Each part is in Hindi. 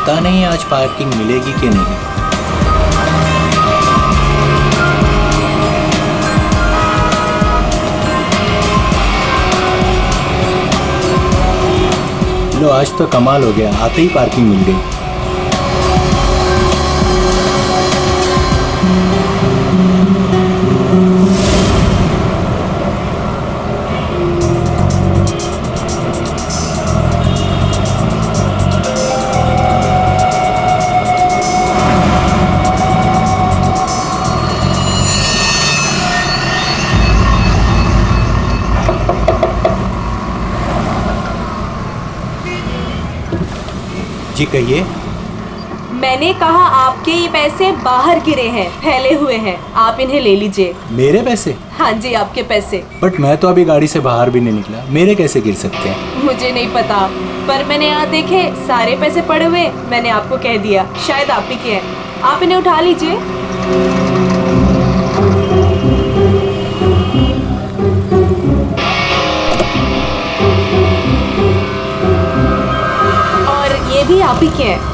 पता नहीं आज पार्किंग मिलेगी कि नहीं। लो आज तो कमाल हो गया, आते ही पार्किंग मिल गई। जी कहिए। मैंने कहा आपके ये पैसे बाहर गिरे हैं, फैले हुए हैं, आप इन्हें ले लीजिए। मेरे पैसे? हाँ जी, आपके पैसे। बट मैं तो अभी गाड़ी से बाहर भी नहीं निकला, मेरे कैसे गिर सकते हैं? मुझे नहीं पता, पर मैंने यहाँ देखे सारे पैसे पड़े हुए, मैंने आपको कह दिया, शायद आप ही के हैं। आप इन्हें उठा लीजिए। और ये भी आप ही के हैं।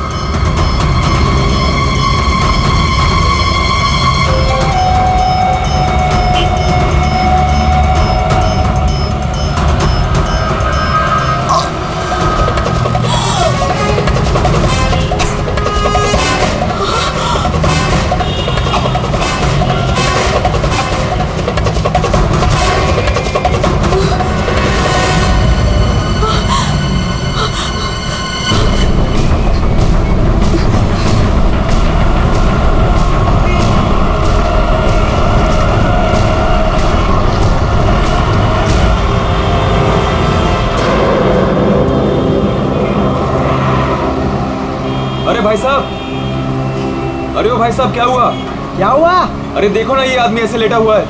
अरे भाई साहब, अरे ओ भाई साहब, क्या हुआ? क्या हुआ? अरे देखो ना, ये आदमी ऐसे लेटा हुआ है।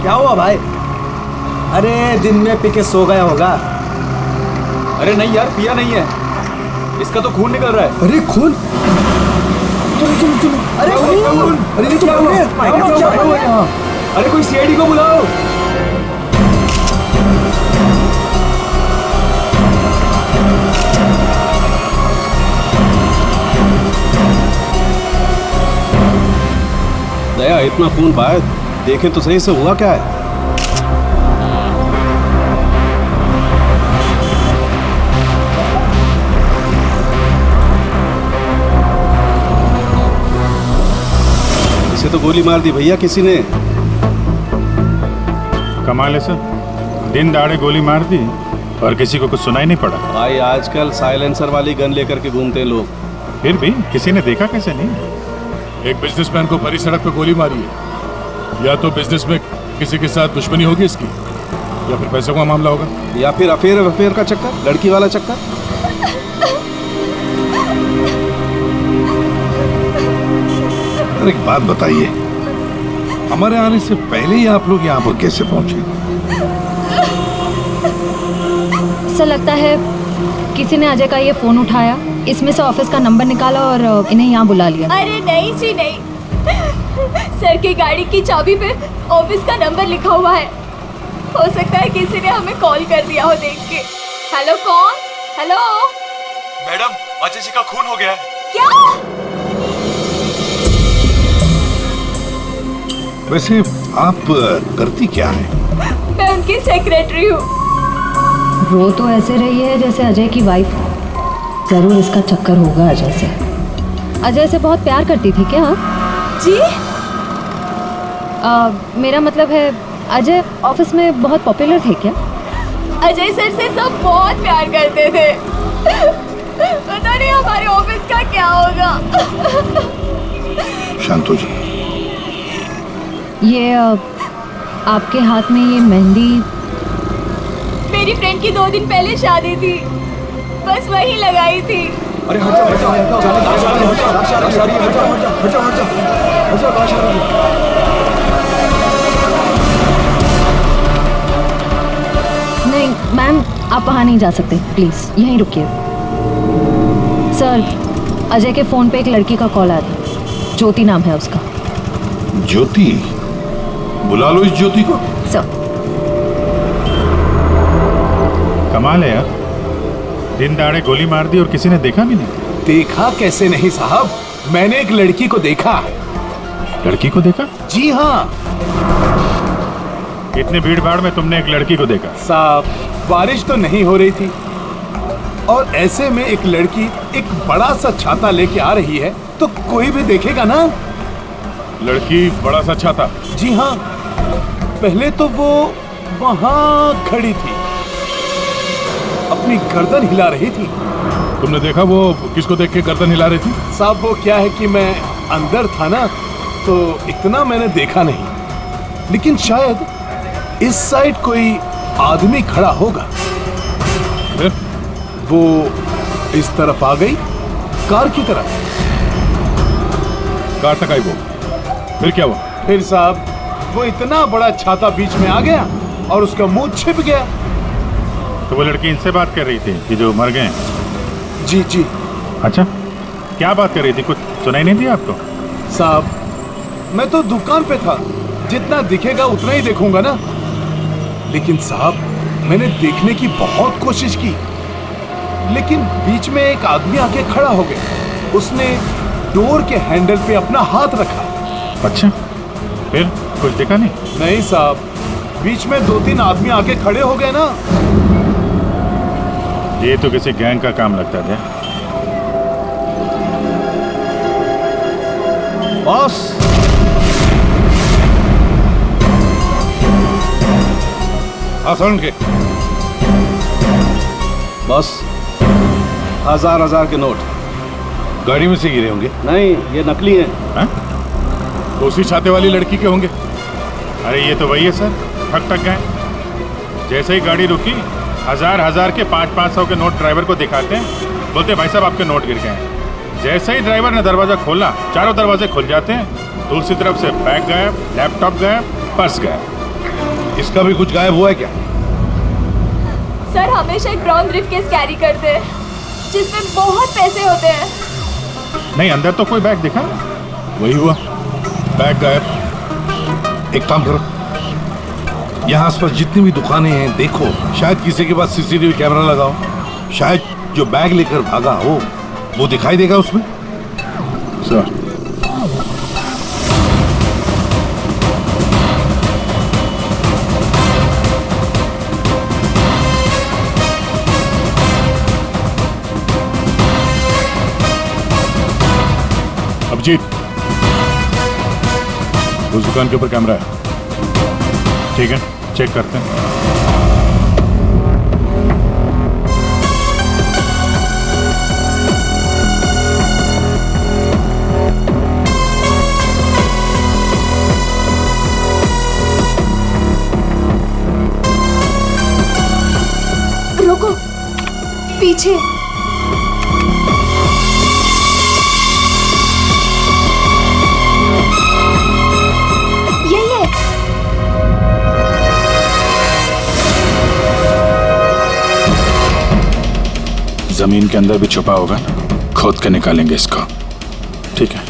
क्या हुआ भाई? अरे दिन में पी के सो गया होगा। अरे नहीं यार, पिया नहीं है, इसका तो खून निकल रहा है। अरे खून? चलो चलो चलो। अरे खून! अरे ये क्या हुआ? अरे कोई सीआईडी को बुलाओ। दया, इतना खून बहाया, देखे तो सही से हुआ क्या है? इसे तो गोली मार दी भैया किसी ने। कमाल है सर, दिन दाड़े गोली मार दी और किसी को कुछ सुनाई नहीं पड़ा। भाई आजकल साइलेंसर वाली गन लेकर के घूमते हैं लोग। फिर भी किसी ने देखा कैसे नहीं? एक बिजनेसमैन को भरी सड़क पे गोली मारी है। या तो बिजनेस में किसी के साथ दुश्मनी होगी इसकी, या फिर पैसों का मामला होगा, या फिर अफेयर का चक्कर, लड़की वाला चक्कर। अरे एक बात बताइए, हमारे आने से पहले ही आप लोग यहाँ पर कैसे पहुंचे? ऐसा लगता है किसी ने अजय का ये फोन उठाया, इसमें से ऑफिस का नंबर निकाला और इन्हें यहाँ बुला लिया। अरे नहीं जी नहीं, सर की गाड़ी की चाबी पे ऑफिस का नंबर लिखा हुआ है। हो सकता है किसी ने हमें कॉल कर दिया हो देख के। हेलो, कौन? हेलो मैडम, अजय जी का खून हो गया है। क्या? वैसे आप करती क्या है? मैं उनकी सेक्रेटरी हूँ। रो तो ऐसे रही है जैसे अजय की वाइफ। जरूर इसका चक्कर होगा अजय से। अजय से बहुत प्यार करती थी क्या? जी? मेरा मतलब है अजय ऑफिस में बहुत पॉपुलर थे क्या? अजय सर से सब बहुत प्यार करते थे। पता नहीं हमारे ऑफिस का क्या होगा। शांतो जी, ये आपके हाथ में ये मेहंदी? मेरी फ्रेंड की 2 दिन पहले शादी थी, बस वही लगाई थी। अरे हट जा, हट जा, हट जा। नहीं मैम, आप वहाँ नहीं जा सकते, प्लीज़ यहीं रुकिए। सर, अजय के फ़ोन पे एक लड़की का कॉल आया था, ज्योति नाम है उसका। ज्योति? बुला लो इस ज्योति को। सर। कमाल है यार, दिन दहाड़े गोली मार दी और किसी ने देखा भी नहीं? देखा कैसे नहीं साहब, मैंने एक लड़की को देखा। लड़की को देखा? जी हाँ इतने भीड़ भाड़ में तुमने एक लड़की को देखा? साहब, बारिश तो नहीं हो रही थी और ऐसे में एक लड़की एक बड़ा सा छाता लेके आ रही है तो कोई भी देखेगा ना। लड़की बड़ा सा छाता? जी हाँ, पहले तो वो वहां खड़ी थी, अपनी गर्दन हिला रही थी। तुमने देखा वो किसको देख के गर्दन हिला रही थी? साहब वो क्या है कि मैं अंदर था ना तो इतना मैंने देखा नहीं, लेकिन शायद इस साइड कोई आदमी खड़ा होगा। फिर? वो इस तरफ आ गई, कार की तरफ। कार तक आई वो, फिर क्या हुआ? फिर साहब वो इतना बड़ा छाता बीच में आ गया और उसका मुंह छिप गया। तो वो लड़की इनसे बात कर रही थी कि जो मर गए? जी जी। अच्छा, क्या बात कर रही थी? कुछ सुनाई नहीं दिया आपको? साहब मैं तो दुकान पे था, जितना दिखेगा उतना ही देखूंगा ना। लेकिन साहब मैंने देखने की बहुत कोशिश की, लेकिन बीच में एक आदमी आके खड़ा हो गया। उसने डोर के हैंडल पे अपना हाथ रखा। अच्छा, फिर कुछ दिखा नहीं? नहीं साहब, बीच में 2-3 आदमी आके खड़े हो गए ना। ये तो किसी गैंग का काम लगता है। बॉस, सुन के बॉस, 1000 के नोट गाड़ी में से गिरे होंगे? नहीं, ये नकली हैं। हाँ? तो उसी छाते वाली लड़की के होंगे। अरे ये तो वही है सर, ठक गए। जैसे ही गाड़ी रुकी 1000 के 500 के नोट ड्राइवर को दिखाते हैं, बोलते भाई साहब आपके नोट गिर गए हैं। जैसे ही ड्राइवर ने दरवाजा खोला, चारों दरवाजे खुल जाते हैं। दूसरी तरफ से बैग गायब, लैपटॉप गायब, पर्स गायब। इसका भी कुछ गायब हुआ है क्या? सर हमेशा एक ब्राउन ब्रीफकेस कैरी करते हैं जिसमें बहुत पैसे होते हैं। नहीं, अंदर तो कोई बैग दिखा? वही हुआ, बैग गायब। एक काम करो, यहाँ आसपास जितनी भी दुकानें हैं देखो, शायद किसी के पास सीसीटीवी कैमरा लगाओ। शायद जो बैग लेकर भागा हो वो दिखाई देगा उसमें। सर अभिजीत, उस दुकान के ऊपर कैमरा है। ठीक है, चेक करते हैं। रुको, पीछे। यही है। जमीन के अंदर भी छुपा होगा, खोद के निकालेंगे इसको। ठीक है,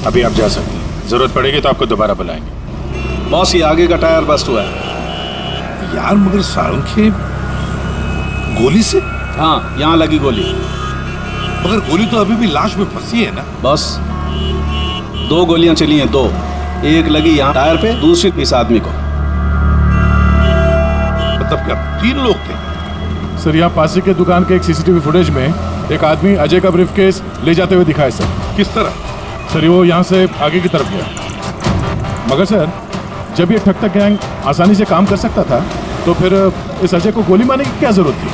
अभी आप जा सकते हैं। जरूरत पड़ेगी तो आपको दोबारा बुलाएंगे। बॉस, ये आगे का टायर बस्ट हुआ है। यार मगर सारंग गोली से? हाँ, यहाँ लगी गोली। मगर गोली तो अभी भी लाश में फंसी है ना? बस 2 गोलियां चली हैं, 2। एक लगी यहाँ टायर पे, दूसरी इस आदमी को। मतलब क्या 3 लोग थे? सर यहाँ पासी के दुकान के एक सीसीटीवी फुटेज में एक आदमी अजय का ब्रीफकेस ले जाते हुए दिखा है सर। किस तरह? सर वो यहाँ से आगे की तरफ गया। मगर सर जब ये ठग गैंग आसानी से काम कर सकता था तो फिर इस अजय को गोली मारने की क्या जरूरत थी?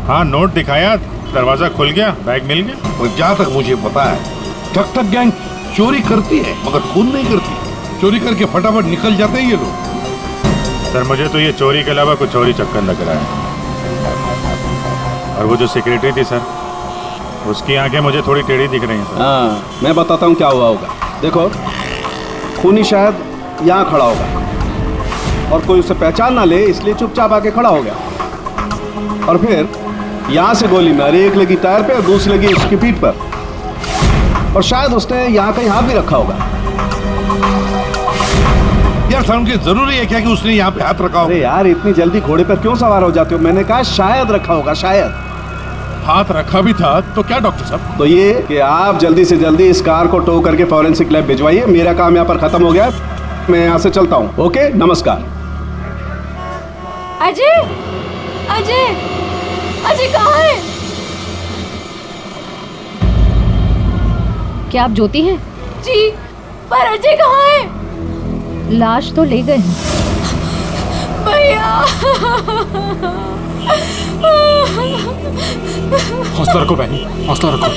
हाँ, नोट दिखाया, दरवाजा खुल गया, बैग मिल गया। और जहाँ तक मुझे पता है ठग गैंग चोरी करती है मगर खून नहीं करती। चोरी करके फटाफट निकल जाते हैं ये लोग। सर मुझे तो ये चोरी के अलावा कुछ और ही चक्कर लग रहा है। और वो जो सेक्रेटरी थी सर, उसकी आंखें मुझे थोड़ी टेढ़ी दिख रही हैं सर। हाँ, मैं बताता हूँ क्या हुआ होगा। देखो, खूनी शायद यहाँ खड़ा होगा और कोई उसे पहचान ना ले, इसलिए चुपचाप आके खड़ा हो गया। और फिर यहाँ से गोली मारी, एक लगी टायर पे और दूसरी लगी उसकी पीठ पर। और शायद उसने यहाँ कहीं हाथ भी रखा होगा। यार सारंग, जरूरी है क्या कि उसने यहाँ पे हाथ रखा हो? अरे यार, इतनी जल्दी घोड़े पर क्यों सवार हो जाते हो? मैंने कहा शायद रखा होगा, शायद। हाथ रखा भी था तो क्या डॉक्टर साहब? तो ये कि आप जल्दी से जल्दी इस कार को टो करके फॉरेंसिक लैब भिजवाइए। मेरा काम यहाँ पर खत्म हो गया, मैं यहाँ से चलता हूँ। ओके, नमस्कार। अजय, अजय, अजय कहाँ है? क्या आप ज्योति हैं? जी, पर अजय कहाँ है? लाश तो ले गए हैं। भैया, हौसला रखो बहन, हौसला रखो।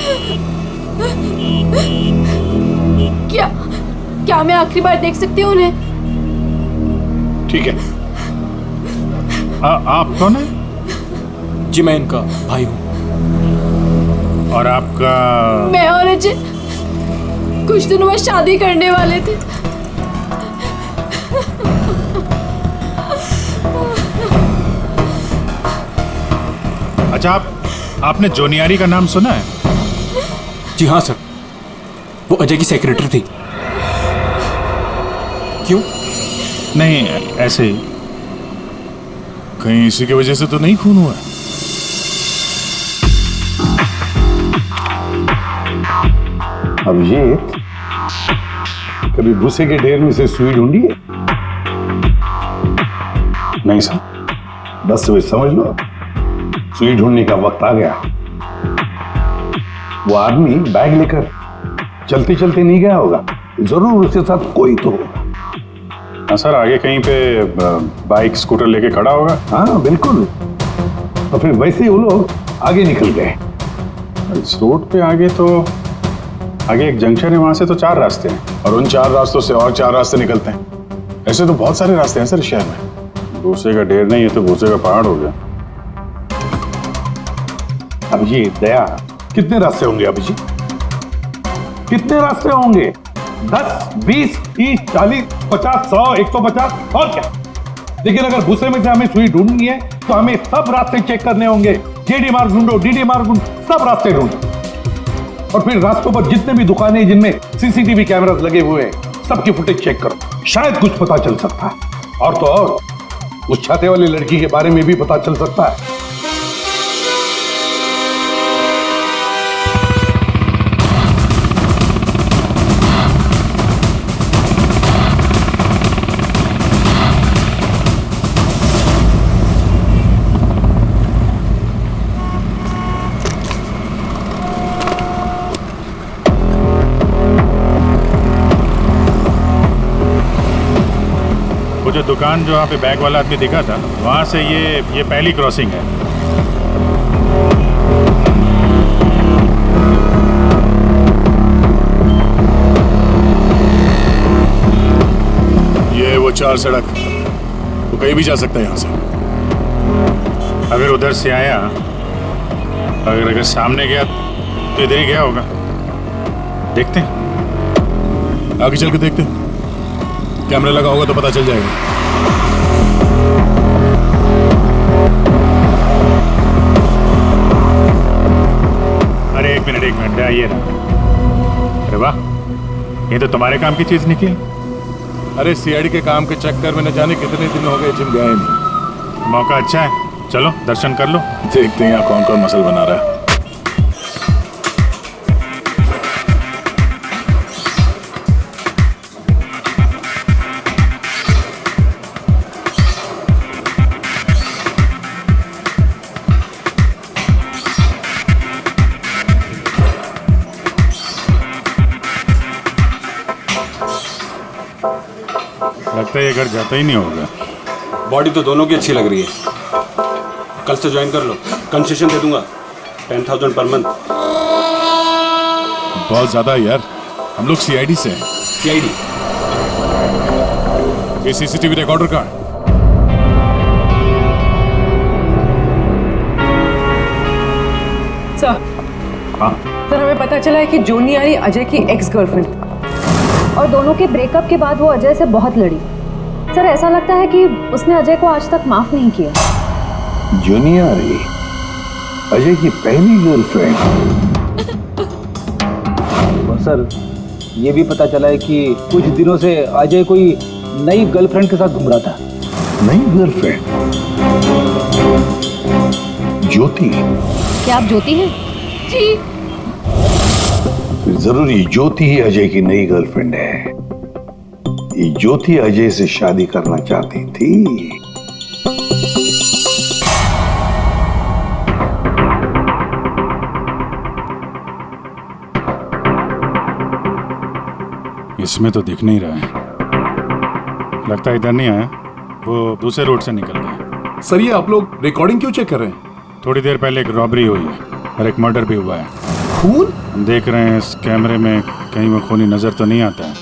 क्या मैं आखिरी बार देख सकती हूँ उन्हें? ठीक है। आप कौन है? जी मैं इनका भाई हूँ। और आपका? मैं और अजय कुछ दिनों में शादी करने वाले थे। अच्छा, आपने जोनियारी का नाम सुना है? जी हाँ सर, वो अजय की सेक्रेटरी थी। क्यों? नहीं, ऐसे ही। कहीं इसी की वजह से तो नहीं खून हुआ? अभिजीत, कभी भूसे के ढेर में से सुई ढूंढी है? नहीं सर। बस वे समझ लो, सुई ढूंढने का वक्त आ गया। वो आदमी बैग लेकर चलते चलते नहीं गया होगा, जरूर उसके साथ कोई तो होगा। हाँ सर, आगे कहीं पे बाइक स्कूटर लेके खड़ा होगा। हाँ बिल्कुल। तो फिर वैसे ही वो लोग आगे निकल गए। इस रोड पे आगे आगे एक जंक्शन है, वहां से तो 4 रास्ते हैं और उन 4 रास्तों से और 4 रास्ते निकलते हैं। ऐसे तो बहुत सारे रास्ते हैं सर शहर में। भूसे का ढेर नहीं है तो भूसे का पहाड़ हो गया। अभिजीत, दया, कितने रास्ते होंगे अभिजीत? कितने रास्ते होंगे? 10, 20, 30, 40, 50, 100, 150 और क्या? लेकिन अगर भूसे में से हमें सुई ढूंढनी है तो हमें सब रास्ते चेक करने होंगे। जेडी मार्ग ढूंढो, डीडी मार्ग ढूंढो, सब रास्ते ढूंढो। और फिर रास्तों पर जितने भी दुकानें जिनमें सीसीटीवी कैमरास लगे हुए हैं, सबकी फुटेज चेक करो, शायद कुछ पता चल सकता है। और तो और उस छाते वाली लड़की के बारे में भी पता चल सकता है। जो दुकान जो वहाँ पे बैग वाला आदमी दिखा था, वहाँ से ये पहली क्रॉसिंग है। ये वो 4 सड़क, वो कहीं भी जा सकता है यहाँ से। अगर उधर से आया, अगर सामने गया तो इधर ही गया होगा। देखते हैं, आगे चल के देखते हैं। कैमरा लगा होगा तो पता चल जाएगा। अरे एक मिनट ये रहा। अरे वाह, ये तो तुम्हारे काम की चीज निकली। अरे सीआईडी के काम के चक्कर में न जाने कितने दिन हो गए जिम गए नहीं। मौका अच्छा है, चलो दर्शन कर लो। देखते हैं यहाँ कौन कौन मसल बना रहा है। लगता है ये घर जाता ही नहीं होगा। बॉडी तो दोनों की अच्छी लग रही है। कल से ज्वाइन कर लो, कंसेशन दे दूंगा 10,000 पर मंथ। बहुत ज्यादा यार, हम लोग सीआईडी से हैं। सीआईडी? ये सीसीटीवी रिकॉर्डर का है। सर, हाँ सर हमें पता चला है कि जोनियारी अजय की एक्स गर्लफ्रेंड और दोनों के ब्रेकअप के बाद वो अजय से बहुत लड़ी। सर ऐसा लगता है कि उसने अजय को आज तक माफ नहीं किया। जोनियारी अजय की पहली गर्लफ्रेंड? और सर ये भी पता चला है कि कुछ दिनों से अजय कोई नई गर्लफ्रेंड के साथ घूम रहा था। नई गर्लफ्रेंड? ज्योति? क्या आप ज्योति हैं? जी। फिर जरूर ये ज्योति ही अजय की नई गर्लफ्रेंड है। ये ज्योति अजय से शादी करना चाहती थी। इसमें तो दिख नहीं रहा है, लगता है इधर नहीं आया, वो दूसरे रोड से निकल गया। सर ये आप लोग रिकॉर्डिंग क्यों चेक कर रहे हैं? थोड़ी देर पहले एक रॉबरी हुई है और एक मर्डर भी हुआ है। खून? हम देख रहे हैं इस कैमरे में कहीं वो खूनी नजर तो नहीं आता है।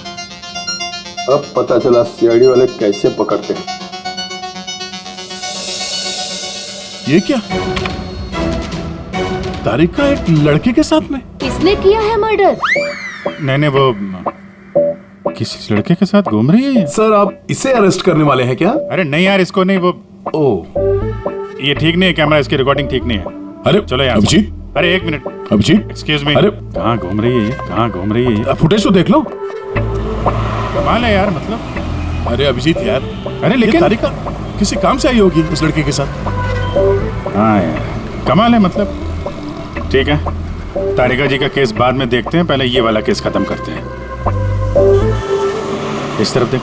अब पता चला सीआईडी वाले कैसे पकड़ते हैं। ये क्या? तारिका एक लड़के के साथ में? किसने किया है मर्डर? नहीं वो किसी लड़के के साथ घूम रही है ये। सर आप इसे अरेस्ट करने वाले हैं क्या? अरे नहीं यार, इसको नहीं, वो ये ठीक नहीं है, कैमरा इसकी रिकॉर्डिंग ठीक नहीं है। अरे चलो यार। अभिजीत, अरे एक मिनट, अभिजीत, एक्सक्यूज मी। अरे कहाँ घूम रही है ये, कहाँ घूम रही है ये? फुटेज तो देख लो। कमाल है यार, मतलब। अरे अभिजीत यार, अरे लेकिन तारिका किसी काम से आई होगी उस लड़के के साथ। हाँ यार, कमाल है मतलब। ठीक है, तारिका जी का केस बाद में देखते हैं, पहले ये वाला केस खत्म करते हैं। इस तरफ देख।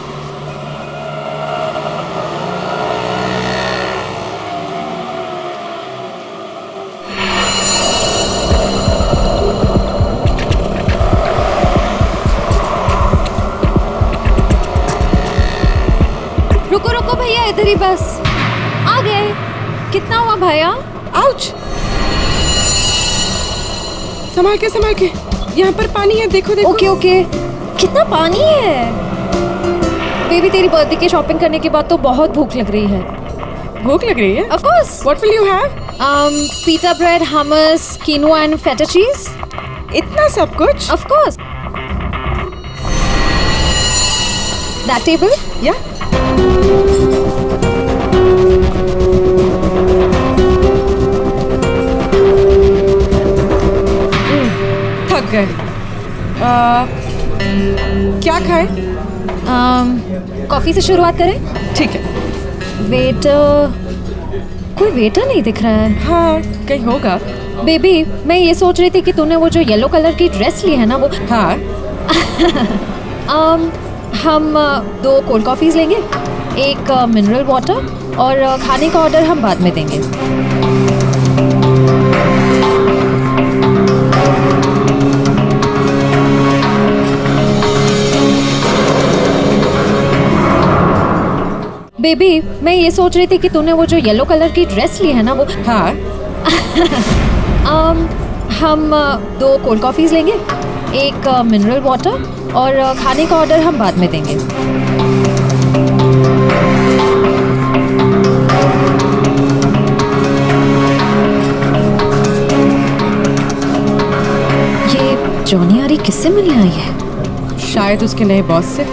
रुको रुको भैया, इधर ही बस। आ गए। कितना हुआ भैया? आउच! संभाल के, यहाँ पर पानी है, देखो देखो। Okay okay. कितना पानी है? बेबी तेरी बर्थडे की शॉपिंग करने के बाद तो बहुत भूख लग रही है। भूख लग रही है? Of course. What will you have? Pita bread, hummus, quinoa and feta cheese. इतना सब कुछ? Of course. That table? Yeah. थक गए। क्या खाए? कॉफी से शुरुआत करें? ठीक है। वेटर, कोई वेटर नहीं दिख रहा है। हाँ, कहीं होगा। बेबी मैं ये सोच रही थी कि तूने वो जो येलो कलर की ड्रेस ली है ना वो। हाँ। हम 2 कोल्ड कॉफीज लेंगे, एक मिनरल वाटर, और खाने का ऑर्डर हम बाद में देंगे। बेबी मैं ये सोच रही थी कि तूने वो जो येलो कलर की ड्रेस ली है ना वो। हाँ। हम 2 कोल्ड कॉफीज लेंगे, एक मिनरल वाटर, और खाने का ऑर्डर हम बाद में देंगे। ये जॉनी आरी किससे मिलने आई है? शायद उसके नए बॉस से।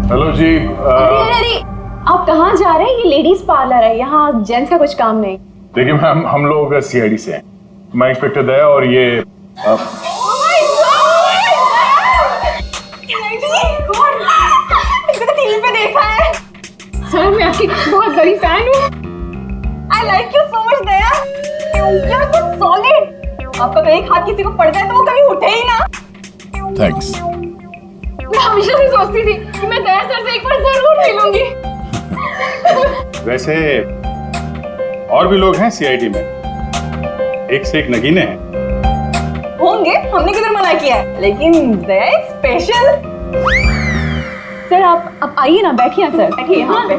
हेलो जी। अरे आप कहाँ जा रहे हैं? ये लेडीज पार्लर है, यहाँ जेंट्स का कुछ काम नहीं। देखिए मैम, हम लोग सीआईडी से हैं। मैं इंस्पेक्टर दया और ये टीवी पे देखा है सर, मैं आपकी बहुत बड़ी फैन हूँ। I like you so much Daya, you are so solid. आपका तो एक हाथ किसी को पड़ जाए तो वो कभी उठे ही ना। थैंक्स। मैं हमेशा से सोचती थी कि मैं दया सर से एक बार जरूर मिलूंगी। वैसे और भी लोग हैं सीआईडी में, एक से एक नगीने हैं। होंगे, हमने किधर मना किया है, लेकिन दया स्पेशल। सर आप आइए ना, बैठिए सर, बैठिए यहाँ पे।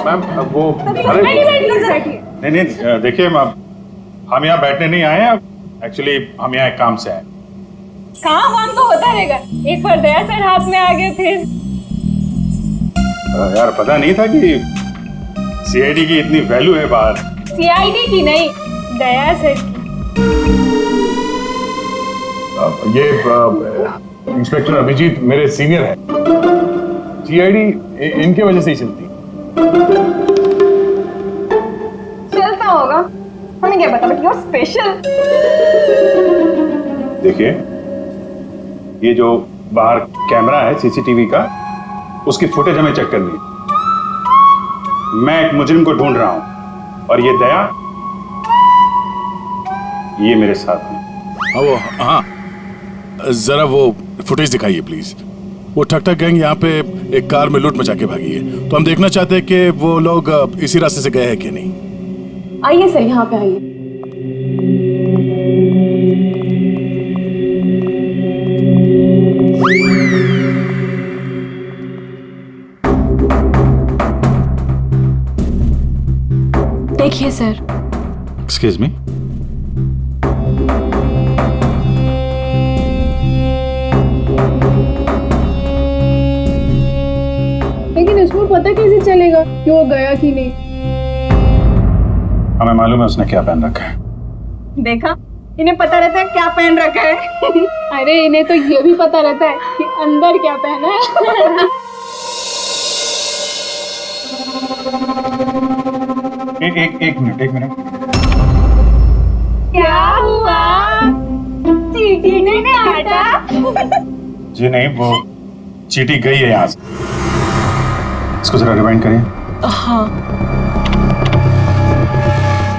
मैम वो नहीं, देखिए मैम, हम यहाँ बैठने नहीं आए हैं, एक्चुअली हम यहाँ एक काम से आए। काम तो होता रहेगा, एक बार दया सर हाथ में आ गए फिर। यार पता नहीं था कि सीआईडी की इतनी वैल्यू है बाहर। सीआईडी की नहीं, दया सर की। ये इंस्पेक्टर अभिजीत मेरे सीनियर हैं। सीआईडी इनके वजह से ही चलती। चलता होगा, हमें क्या पता, बट यू आर स्पेशल। देखिए, ये जो बाहर कैमरा है सीसीटीवी का, उसकी फुटेज हमें चेक करनी है। मैं एक मुजरिम को ढूंढ रहा हूं और ये दया ये मेरे साथ है। हाँ, जरा वो फुटेज दिखाइए प्लीज। वो ठक ठक गैंग यहाँ पे एक कार में लूट मचा के भागी है, तो हम देखना चाहते हैं कि वो लोग इसी रास्ते से गए हैं कि नहीं। आइए सर, यहाँ पे आइए। देखिए सर। Excuse me. लेकिन इसको पता कैसे चलेगा कि वो गया कि नहीं? हमें मालूम है उसने क्या पहन रखा है। देखा, इन्हें पता रहता है क्या पहन रखा है। अरे इन्हें तो ये भी पता रहता है कि अंदर क्या पहना है। एक मिनट। क्या हुआ? चीटी ने काटा? जी नहीं, वो चीटी गई है यहाँ से। इसको जरा रिवाइंड करिए। हाँ।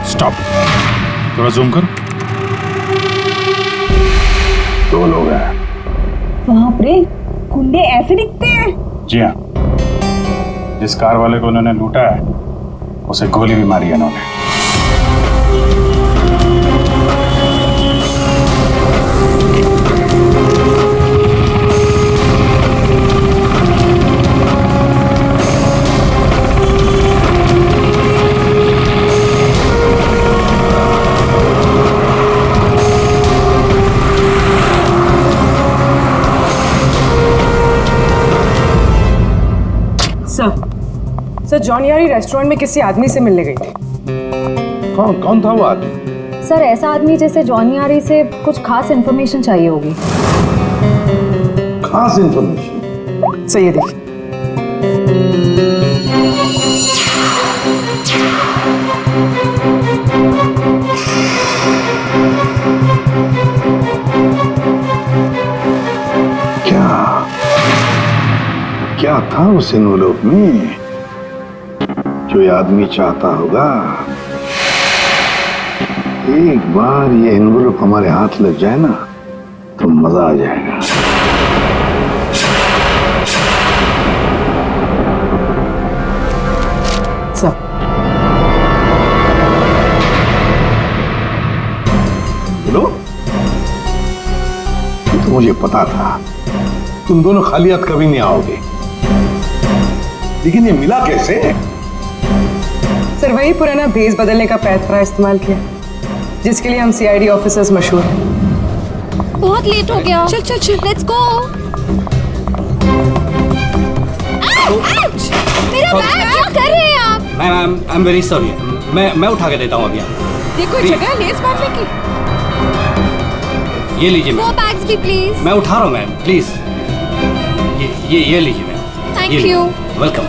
स्टॉप, थोड़ा जूम करो। 2 लोग हैं। बाप रे, गुंडे ऐसे दिखते हैं? जी हाँ, जिस कार वाले को उन्होंने लूटा है उसे गोली भी मारी है इन्होंने। सर, जॉन यारी रेस्टोरेंट में किसी आदमी से मिलने गई थी। कौन था वो आदमी? सर ऐसा आदमी जैसे जॉनी आरी से कुछ खास इन्फॉर्मेशन चाहिए होगी। खास इन्फॉर्मेशन? सही है, देखिए। क्या था उस एनवलप में जो ये आदमी चाहता होगा? एक बार ये एनवलप हमारे हाथ लग जाए ना तो मजा आ जाएगा। सर, बोलो। तो मुझे पता था तुम दोनों खाली हाथ कभी नहीं आओगे, लेकिन ये मिला कैसे? सर वही पुराना भेस बदलने का पैतरा इस्तेमाल किया जिसके लिए हम सीआईडी ऑफिसर्स मशहूर हैं। बहुत लेट हो गया। चल चल चल, लेट्स गो। मेरा बैग क्या कर रहे हैं आप? Ma'am, I am very sorry. मैं उठा के देता हूँ अभी। देखो ये जगह लेस बांधने की। ये लीजिए वो मैम। बैग्स भी प्लीज। मैं उठा रहा हूँ मैम, प्लीज। ये लीजिए मैम। Thank you. वेलकम।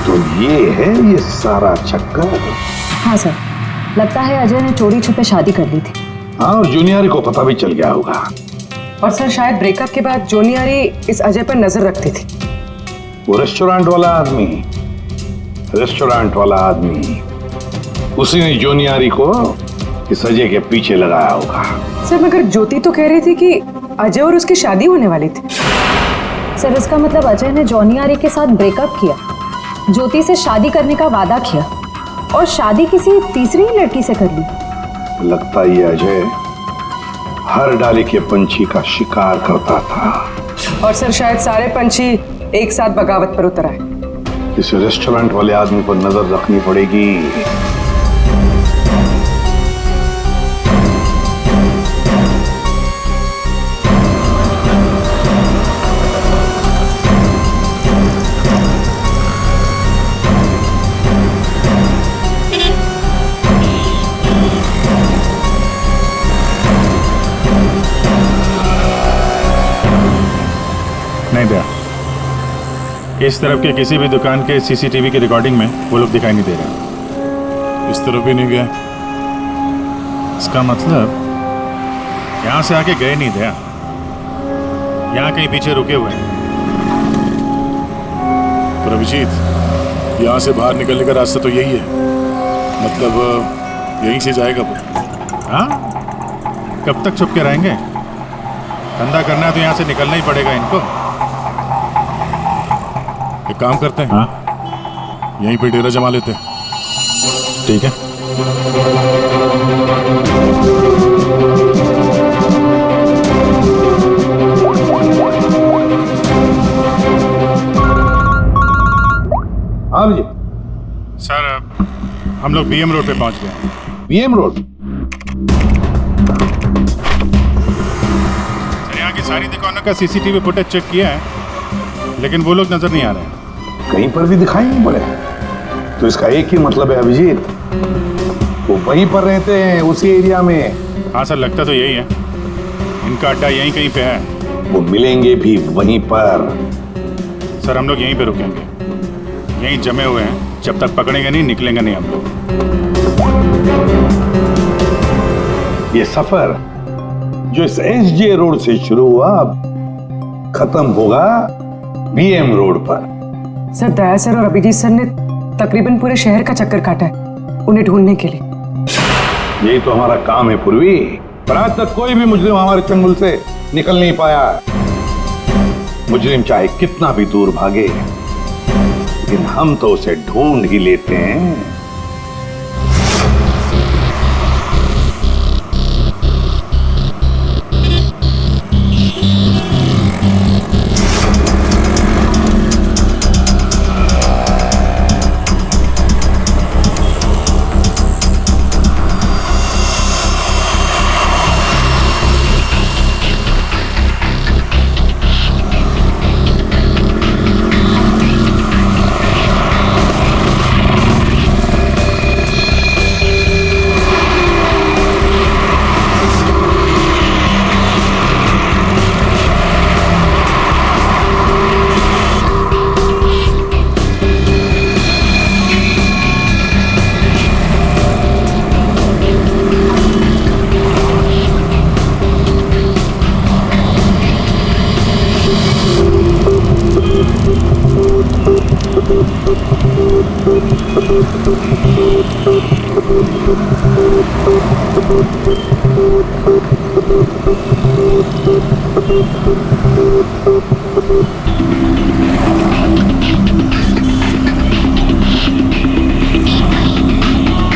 तो ये है ये सारा चक्कर। हाँ सर, लगता है अजय ने चोरी छुपे शादी कर ली थी। हाँ, और जूनियर को पता भी चल गया होगा। और सर शायद ब्रेकअप के बाद जोनियारी इस अजय पर नजर रखती थी। वो रेस्टोरेंट वाला आदमी, उसी ने जोनियारी को इस अजय के पीछे लगाया होगा। सर मगर ज्योति तो कह रही थी कि अजय और उसकी शादी होने वाली थी। सर इसका मतलब अजय ने जॉनी आरी के साथ ब्रेकअप किया, ज्योति से शादी करने का वादा किया और शादी किसी तीसरी लड़की से कर ली। लगता ये अजय हर डाले के पंछी का शिकार करता था। और सर शायद सारे पंछी एक साथ बगावत पर उतर आए। इस रेस्टोरेंट वाले आदमी पर नजर रखनी पड़ेगी। नहीं दया, इस तरफ के किसी भी दुकान के सीसीटीवी की रिकॉर्डिंग में वो लोग दिखाई नहीं दे रहे। इस तरफ भी नहीं गए। इसका मतलब यहाँ से आके गए नहीं दया, यहाँ कहीं पीछे रुके हुए हैं। पर अभिजीत, यहाँ से बाहर निकलने का रास्ता तो यही है, मतलब यहीं से जाएगा वो। हाँ, कब तक छुप के रहेंगे? धंधा करना है तो यहाँ से निकलना ही पड़ेगा इनको। एक काम करते हैं, हाँ, यहीं पे डेरा जमा लेते हैं। ठीक है। हाँ जी सर, हम लोग बीएम रोड पे पहुंच गए हैं। BM road? सर, यहाँ की सारी दुकानों का सीसीटीवी फुटेज चेक किया है, लेकिन वो लोग नजर नहीं आ रहे हैं। कहीं पर भी दिखाई नहीं पड़े। तो इसका एक ही मतलब है अभिजीत, वो वहीं पर रहते हैं, उसी एरिया में। हाँ सर, लगता तो यही है। इनका अड्डा यहीं कहीं पे है। वो मिलेंगे भी वहीं पर। सर, हम लोग यहीं पे रुकेंगे, यहीं जमे हुए हैं। जब तक पकड़ेंगे नहीं, निकलेंगे नहीं हम लोग। ये सफर जो इस एसजे रोड से शुरू हुआ, खत्म होगा बीएम रोड पर। सर, दया सर और अभिजीत सर ने तकरीबन पूरे शहर का चक्कर काटा है उन्हें ढूंढने के लिए। यही तो हमारा काम है पूर्वी, पर आज तक कोई भी मुजरिम हमारे चंगुल से निकल नहीं पाया। मुजरिम चाहे कितना भी दूर भागे, लेकिन हम तो उसे ढूंढ ही लेते हैं।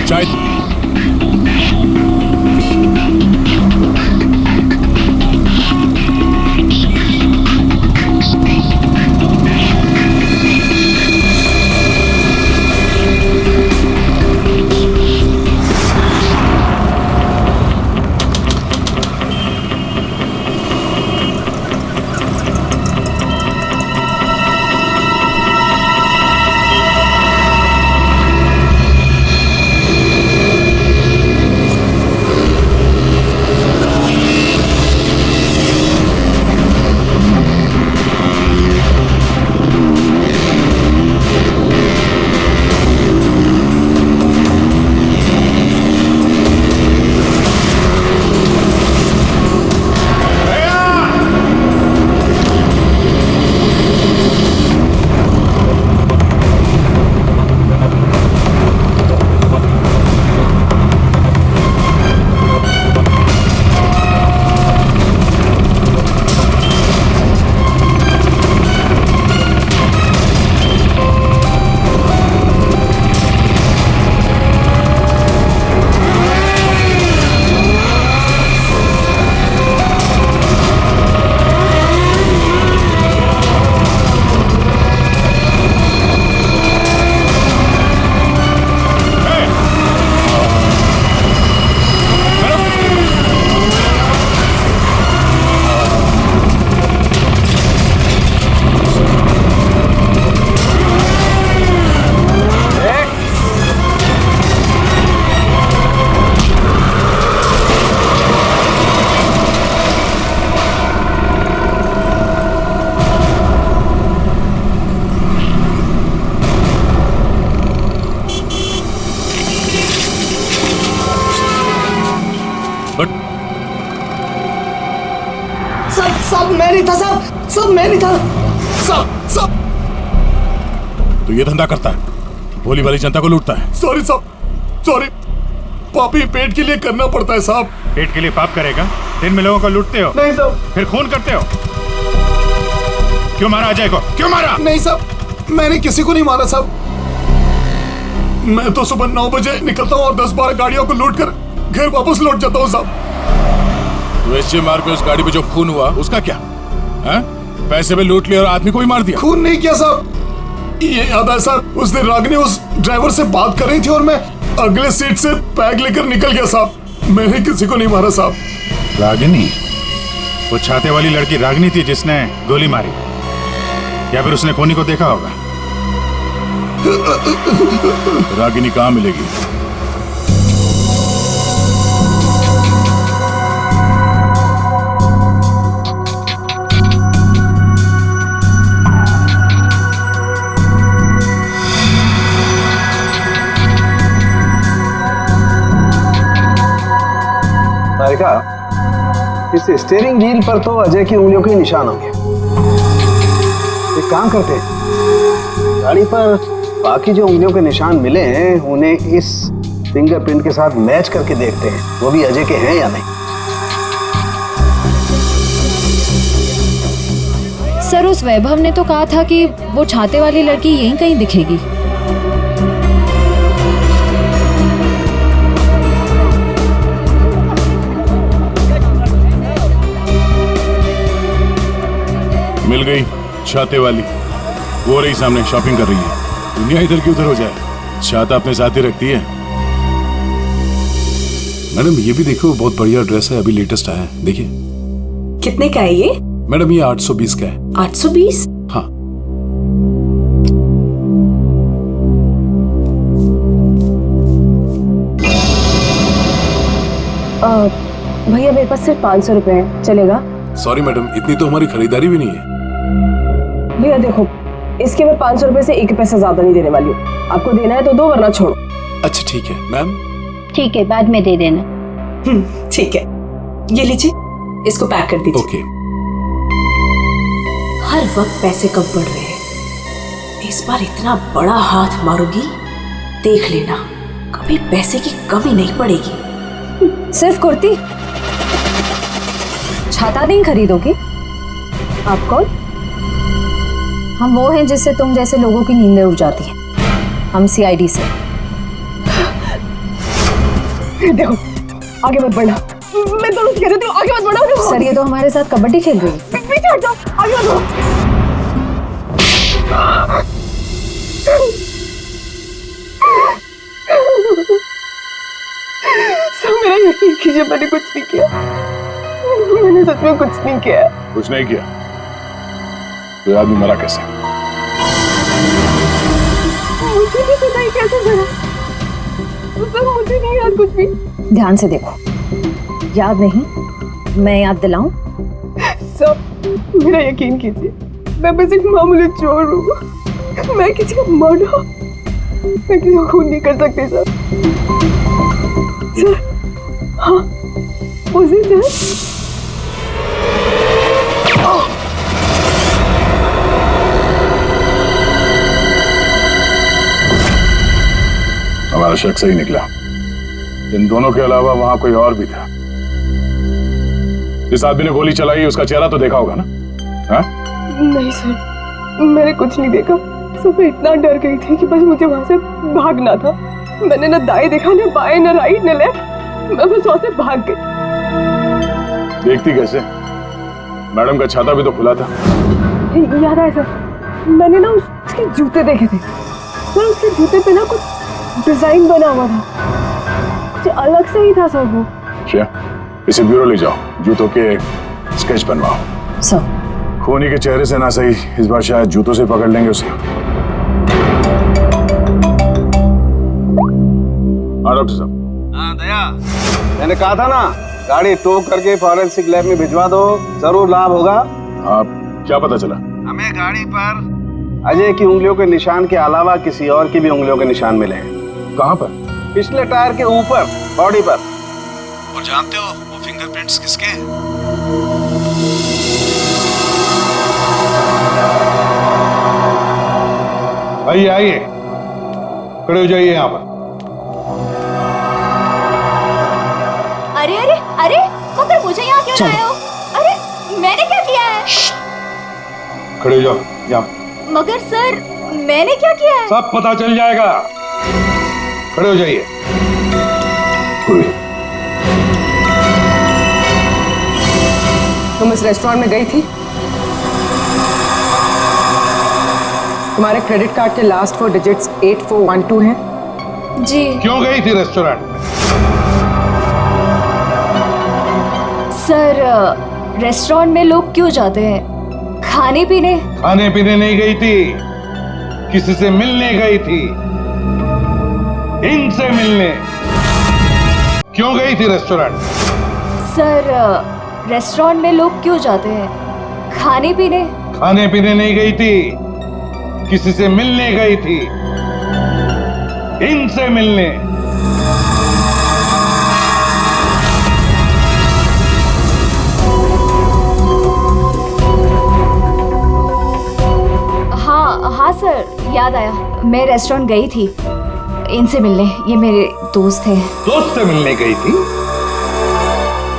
चाय नहीं था साहब, सब मैं नहीं था सब। तो ये धंधा करता है, भोली वाली जनता को लूटता है। सॉरी साहब, सॉरी। पापी पेट के लिए करना पड़ता है साहब। पेट के लिए पाप करेगा? दिन में लोगों को लूटते हो? नहीं साहब। फिर खून करते हो? क्यों मारा अजय को? क्यों मारा? नहीं साहब, मैंने किसी को नहीं मारा साहब। मैं तो सुबह 9 बजे निकलता हूँ और 10-12 गाड़ियों को लूट कर घर वापस लौट जाता हूँ साहब। तो एसजे मार्ग पे उस गाड़ी पे जो खून हुआ उसका क्या है? पैसे में लूट लिया और आदमी को ही मार दिया। खून नहीं किया साहब, ये याद है साहब, उस दिन रागिनी उस ड्राइवर से बात कर रही थी और मैं अगले सीट से बैग लेकर निकल गया साहब। मैंने किसी को नहीं मारा साहब। रागिनी? वो छाते वाली लड़की रागिनी थी जिसने गोली मारी, या फिर उसने खूनी को देखा होगा? रागिनी कहाँ मिलेगी? सारिका, इस स्टीयरिंग व्हील पर तो अजय की उंगलियों के निशान होंगे। एक काम करते हैं, गाड़ी पर बाकी जो उंगलियों के निशान मिले हैं उन्हें इस फिंगरप्रिंट के साथ मैच करके देखते हैं, वो भी अजय के हैं या नहीं। सर, उस वैभव ने तो कहा था कि वो छाते वाली लड़की यहीं कहीं दिखेगी। मिल गई छाते वाली, वो रही सामने, शॉपिंग कर रही है। दुनिया इधर की उधर हो जाए, छाता अपने साथ ही रखती है। मैडम ये भी देखो, बहुत बढ़िया ड्रेस है, अभी लेटेस्ट आया है, देखिए। कितने का है ये? मैडम ये 820 का है। 820? हाँ। भैया मेरे पास सिर्फ 500 रुपए है, चलेगा? सॉरी मैडम, इतनी तो हमारी खरीदारी भी नहीं है। भैया देखो, इसके मैं 500 रुपए से 1 पैसा ज्यादा नहीं देने वाली हूँ। आपको देना है तो दो, वरना छोड़ो। अच्छा ठीक है मैम। ठीक है, बाद में दे देना। ठीक है, ये लीजिए, इसको पैक कर दीजिए। ओके। हर वक्त पैसे कम पड़ रहे हैं, इस बार इतना बड़ा हाथ मारूंगी, देख लेना, कभी पैसे की कमी नहीं पड़ेगी। सिर्फ कुर्ती? छाता नहीं खरीदोगी? आप कौन? हम वो हैं जिससे तुम जैसे लोगों की नींदें उड़ जाती हैं। हम सीआईडी से। देखो, आगे मत बढ़ना, मैं दोनों से कह रही हूँ, आगे मत बढ़ो। सर, ये तो हमारे साथ कबड्डी खेल रही है। पीछे हट जाओ, आगे मत बढ़ो। सब मेरा यकीन कीजिए, मैंने कुछ नहीं किया, मैंने सच में कुछ नहीं किया। कुछ नहीं किया तो आदमी मरा कैसे? मुझे नहीं पता ही कैसे मरा, मुझे नहीं याद कुछ भी। ध्यान से देखो, याद नहीं? मैं याद दिलाऊं? सब मेरा यकीन कीजिए, मैं बस एक मामूली चोर हूँ, मैं किसी का मर्डर, मैं किसी को खून नहीं कर सकती सर। सर, हाँ, उस दिन सर हमारा शक सही निकला। इन दोनों के अलावा वहां कोई और भी था। जिस आदमी ने गोली चलाई उसका चेहरा तो देखा होगा ना? हाँ? नहीं सर, मैंने कुछ नहीं देखा। सब मैं इतना डर गई थी कि बस मुझे वहां से भागना था। मैंने न दाएं देखा, न बाएं, न राइट, न लेफ्ट, मैं बस वहां से भाग गई। देखती कैसे? मैडम का छाता भी तो खुला था। याद है सर, मैंने ना उसके जूते देखे थे सर, उसके जूते पे ना कुछ डिजाइन बना हुआ था, कुछ अलग से ही था सर वो। क्या? इसे ब्यूरो ले जाओ, जूतों के स्केच बनवाओ। सर, खूनी के चेहरे से ना सही, इस बार शायद जूतों से पकड़ लेंगे उसे। हाँ डॉक्टर साहब। हाँ दया, मैंने कहा था ना, गाड़ी टो करके फॉरेंसिक लैब में भिजवा दो, जरूर लाभ होगा। आप क्या पता चला? हमें गाड़ी पर अजय की उंगलियों के निशान के अलावा किसी और की भी उंगलियों के निशान मिले हैं। कहाँ पर? पिछले टायर के ऊपर, बॉडी पर। और जानते हो वो फिंगरप्रिंट्स किसके हैं? आइए आइए, खड़े हो जाइए यहाँ पर। अरे अरे अरे, मगर मुझे यहाँ क्यों लाए हो? अरे मैंने क्या किया है? खड़े हो जाओ यहाँ। मगर सर, मैंने क्या किया है? सब पता चल जाएगा। खड़े हो जाइए। तुम इस रेस्टोरेंट में गई थी? तुम्हारे क्रेडिट कार्ड के लास्ट 4 डिजिट्स 8412 हैं? जी। क्यों गई थी रेस्टोरेंट में? सर, रेस्टोरेंट में लोग क्यों जाते हैं? खाने पीने? खाने पीने नहीं गई थी, किसी से मिलने गई थी। इनसे मिलने। क्यों गई थी रेस्टोरेंट? सर, रेस्टोरेंट में लोग क्यों जाते हैं? खाने पीने? खाने पीने नहीं गई थी, किसी से मिलने गई थी। इनसे मिलने। हाँ सर, याद आया। मैं रेस्टोरेंट गई थी इनसे मिलने। ये मेरे दोस्त हैं। दोस्त से मिलने गई थी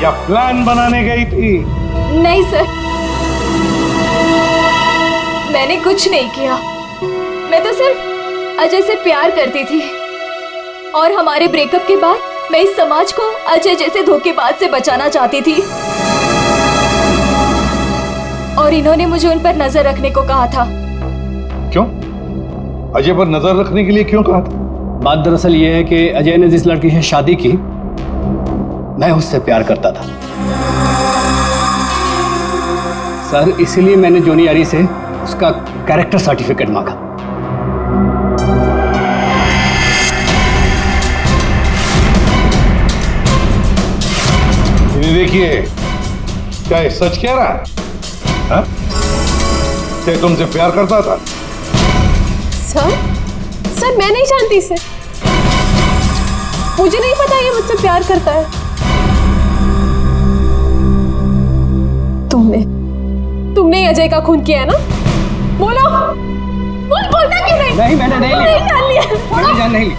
या प्लान बनाने गई थी? नहीं सर, मैंने कुछ नहीं किया। मैं तो सिर्फ अजय से प्यार करती थी और हमारे ब्रेकअप के बाद मैं इस समाज को अजय जैसे धोखेबाज से बचाना चाहती थी और इन्होंने मुझे उन पर नजर रखने को कहा था। क्यों? अजय पर नजर रखने के लिए क्यों कहा था? बात दरअसल ये है कि अजय ने जिस लड़की से शादी की, मैं उससे प्यार करता था सर, इसीलिए मैंने जॉनी आरी से उसका कैरेक्टर सर्टिफिकेट मांगा। देखिए, क्या ये सच कह रहा है? हाँ? क्या तुमसे प्यार करता था? सर मैं नहीं जानती इसे। मुझे नहीं पता ये मुझसे प्यार करता है। तुमने अजय का खून किया है ना? बोलो। बोलता क्यों नहीं? नहीं, मैंने नहीं लिया। जान लिया। मैंने जान नहीं ली।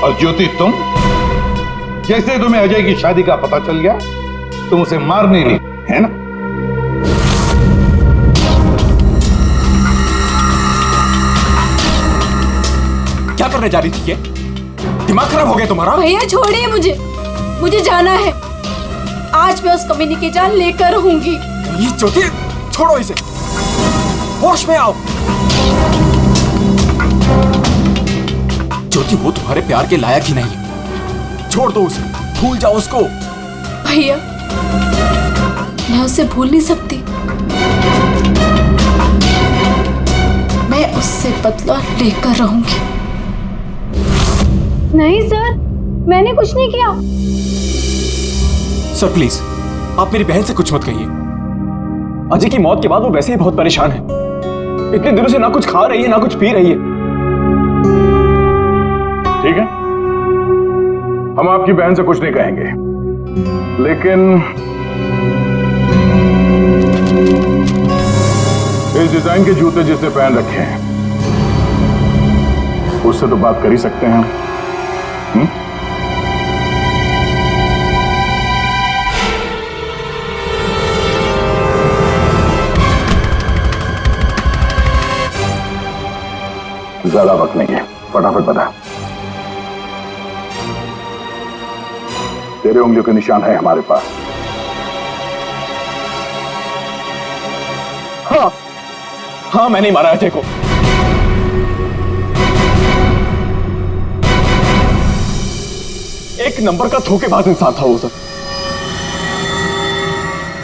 और ज्योति, तुम जैसे तुम्हें अजय की शादी का पता चल गया, तुम उसे मारने नहीं, है ना? क्या करने जा रही थी? ये दिमाग खराब हो गया तुम्हारा? भैया छोड़िए मुझे जाना है। आज मैं उस कमीनी की जान लेकर रहूंगी। ये ज्योति, छोड़ो इसे, होश में आओ। ज्योति, वो तुम्हारे प्यार के लायक ही नहीं है। छोड़ दो उसे, भूल जाओ उसको। भैया, मैं उसे भूल नहीं सकती। मैं उससे बदला लेकर रहूंगी। नहीं सर, मैंने कुछ नहीं किया। सर प्लीज, आप मेरी बहन से कुछ मत कहिए। अजय की मौत के बाद वो वैसे ही बहुत परेशान है। इतने दिनों से ना कुछ खा रही है ना कुछ पी रही है। ठीक है, हम आपकी बहन से कुछ नहीं कहेंगे, लेकिन इस डिजाइन के जूते जिसने पहन रखे हैं उससे तो बात कर ही सकते हैं। ज्यादा वक्त नहीं है, फटाफट बता। तेरे उंगलियों के निशान है हमारे पास। हाँ, मैंने मारा अजय को। एक नंबर का धोखेबाज इंसान था वो सर।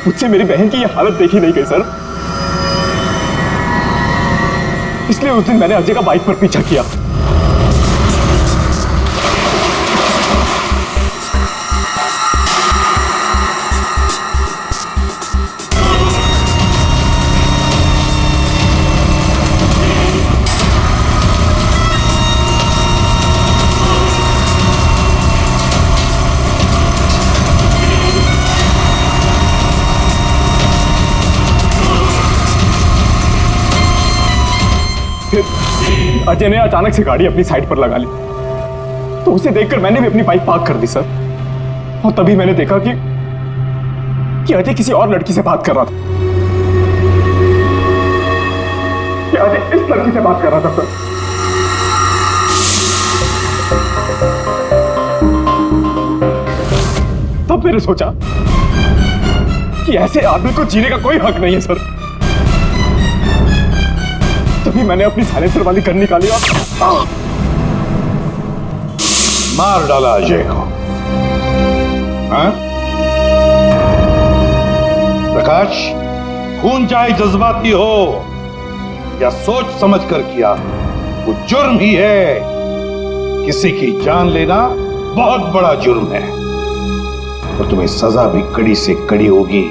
मुझसे मेरी बहन की ये हालत देखी नहीं गई सर, इसलिए उस दिन मैंने अजय का बाइक पर पीछा किया। फिर अजय ने अचानक से गाड़ी अपनी साइड पर लगा ली, तो उसे देखकर मैंने भी अपनी बाइक पार्क कर दी सर। और तभी मैंने देखा कि अजय किसी और लड़की से बात कर रहा था, कि अजय इस लड़की से बात कर रहा था सर। तब मैंने सोचा कि ऐसे आदमी को जीने का कोई हक नहीं है सर। तभी मैंने अपनी साइलेंसर वाली गन निकाली और मार डाला अजय को। हाँ? प्रकाश, खून चाहे जज्बाती हो या सोच समझ कर किया, वो जुर्म ही है। किसी की जान लेना बहुत बड़ा जुर्म है और तुम्हें सजा भी कड़ी से कड़ी होगी,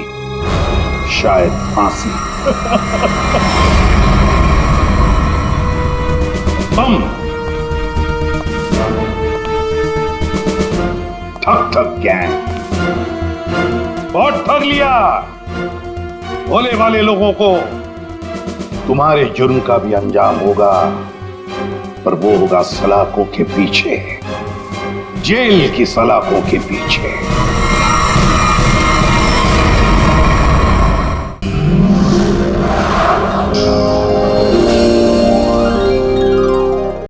शायद फांसी। तुम ठग गैंग बहुत ठग लिया। भोले वाले लोगों को तुम्हारे जुर्म का भी अंजाम होगा, पर वो होगा सलाखों के पीछे, जेल की सलाखों के पीछे।